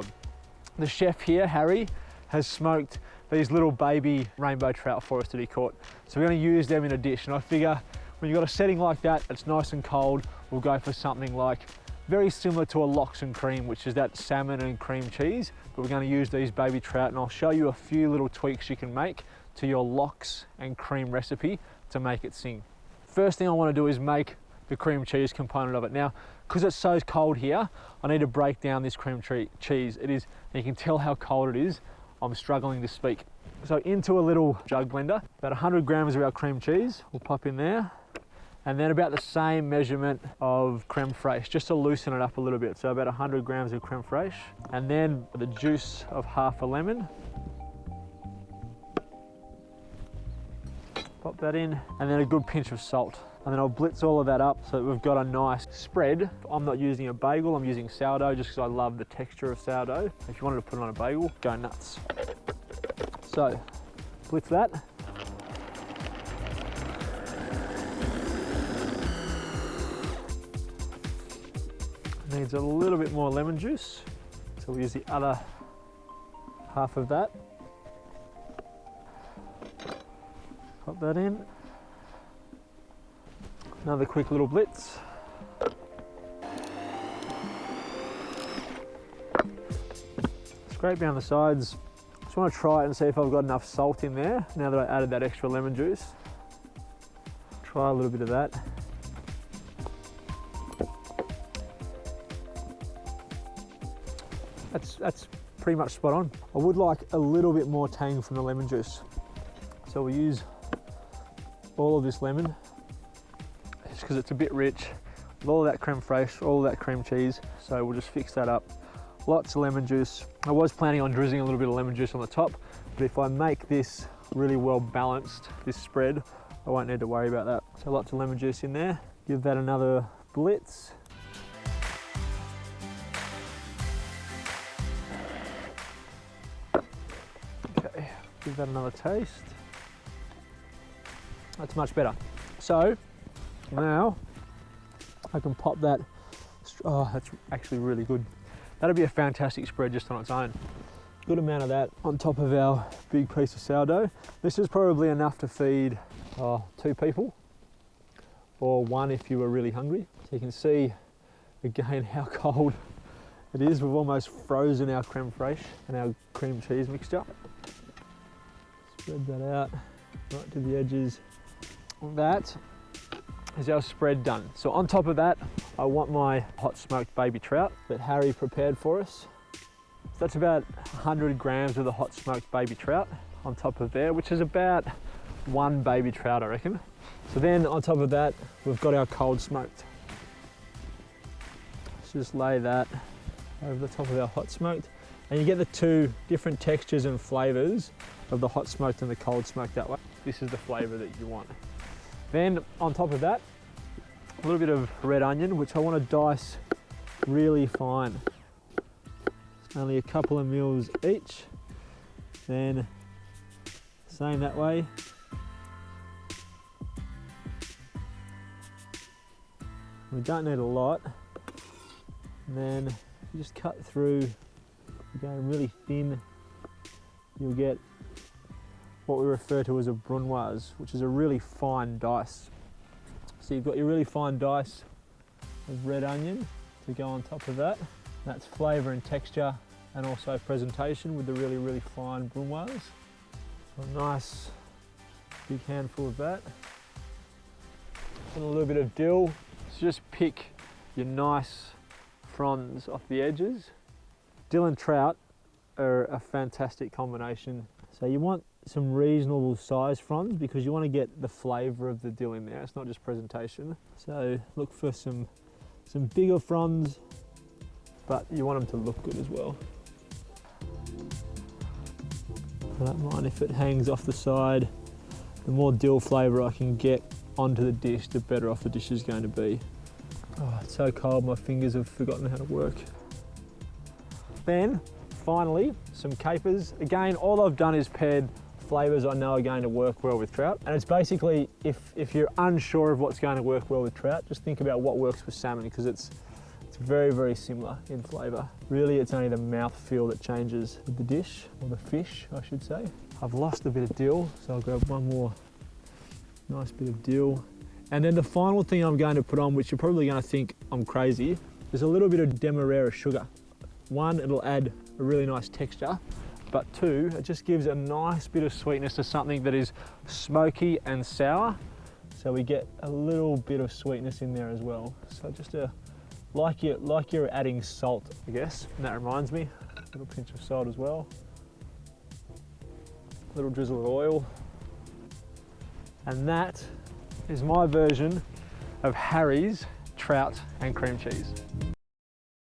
world. The chef here, Harry, has smoked these little baby rainbow trout for us to be caught. So we're going to use them in a dish. And I figure when you've got a setting like that, it's nice and cold, we'll go for something like very similar to a lox and cream, which is that salmon and cream cheese. But we're going to use these baby trout, and I'll show you a few little tweaks you can make to your lox and cream recipe to make it sing. First thing I want to do is make the cream cheese component of it. Now, because it's so cold here, I need to break down this cream cheese. It is, you can tell how cold it is. I'm struggling to speak. So into a little jug blender, about 100 grams of our cream cheese, we'll pop in there. And then about the same measurement of creme fraiche, just to loosen it up a little bit. So about 100 grams of creme fraiche. And then the juice of half a lemon. Pop that in, and then a good pinch of salt. And then I'll blitz all of that up so that we've got a nice spread. I'm not using a bagel, I'm using sourdough just because I love the texture of sourdough. If you wanted to put it on a bagel, go nuts. So, blitz that. Needs a little bit more lemon juice. So we'll use the other half of that. Pop that in. Another quick little blitz. Scrape down the sides. Just want to try it and see if I've got enough salt in there now that I added that extra lemon juice. Try a little bit of that. That's pretty much spot on. I would like a little bit more tang from the lemon juice. So we'll use all of this lemon, just because it's a bit rich, with all of that creme fraiche, all of that cream cheese. So we'll just fix that up. Lots of lemon juice. I was planning on drizzling a little bit of lemon juice on the top, but if I make this really well balanced, this spread, I won't need to worry about that. So lots of lemon juice in there. Give that another blitz. Okay, give that another taste. That's much better. So now I can pop that. Oh, that's actually really good. That'll be a fantastic spread just on its own. Good amount of that on top of our big piece of sourdough. This is probably enough to feed 2 people, or 1 if you were really hungry. So you can see again how cold it is. We've almost frozen our creme fraiche and our cream cheese mixture. Spread that out right to the edges. That is our spread done. So on top of that, I want my hot smoked baby trout that Harry prepared for us. So that's about 100 grams of the hot smoked baby trout on top of there, which is about 1 baby trout, I reckon. So then on top of that, we've got our cold smoked. Let's just lay that over the top of our hot smoked. And you get the 2 different textures and flavors of the hot smoked and the cold smoked that way. This is the flavor that you want. Then on top of that, a little bit of red onion, which I want to dice really fine. It's only a couple of mils each. Then same that way. We don't need a lot. And then you just cut through, going really thin, you'll get what we refer to as a brunoise, which is a really fine dice. So you've got your really fine dice of red onion to go on top of that. That's flavour and texture, and also presentation with the really, really fine brunoise. A nice big handful of that. And a little bit of dill. So just pick your nice fronds off the edges. Dill and trout are a fantastic combination. So you want some reasonable size fronds because you want to get the flavour of the dill in there. It's not just presentation. So look for some bigger fronds, but you want them to look good as well. I don't mind if it hangs off the side. The more dill flavour I can get onto the dish, the better off the dish is going to be. Oh, it's so cold, my fingers have forgotten how to work. Then, finally, some capers. Again, all I've done is paired flavours I know are going to work well with trout. And it's basically, if you're unsure of what's going to work well with trout, just think about what works with salmon, because it's very, very similar in flavour. Really, it's only the mouthfeel that changes with the dish, or the fish, I should say. I've lost a bit of dill, so I'll grab one more nice bit of dill. And then the final thing I'm going to put on, which you're probably going to think I'm crazy, is a little bit of demerara sugar. One, it'll add a really nice texture, but two, it just gives a nice bit of sweetness to something that is smoky and sour. So we get a little bit of sweetness in there as well. So just like you're adding salt, I guess. And that reminds me, a little pinch of salt as well. A little drizzle of oil. And that is my version of Harry's trout and cream cheese.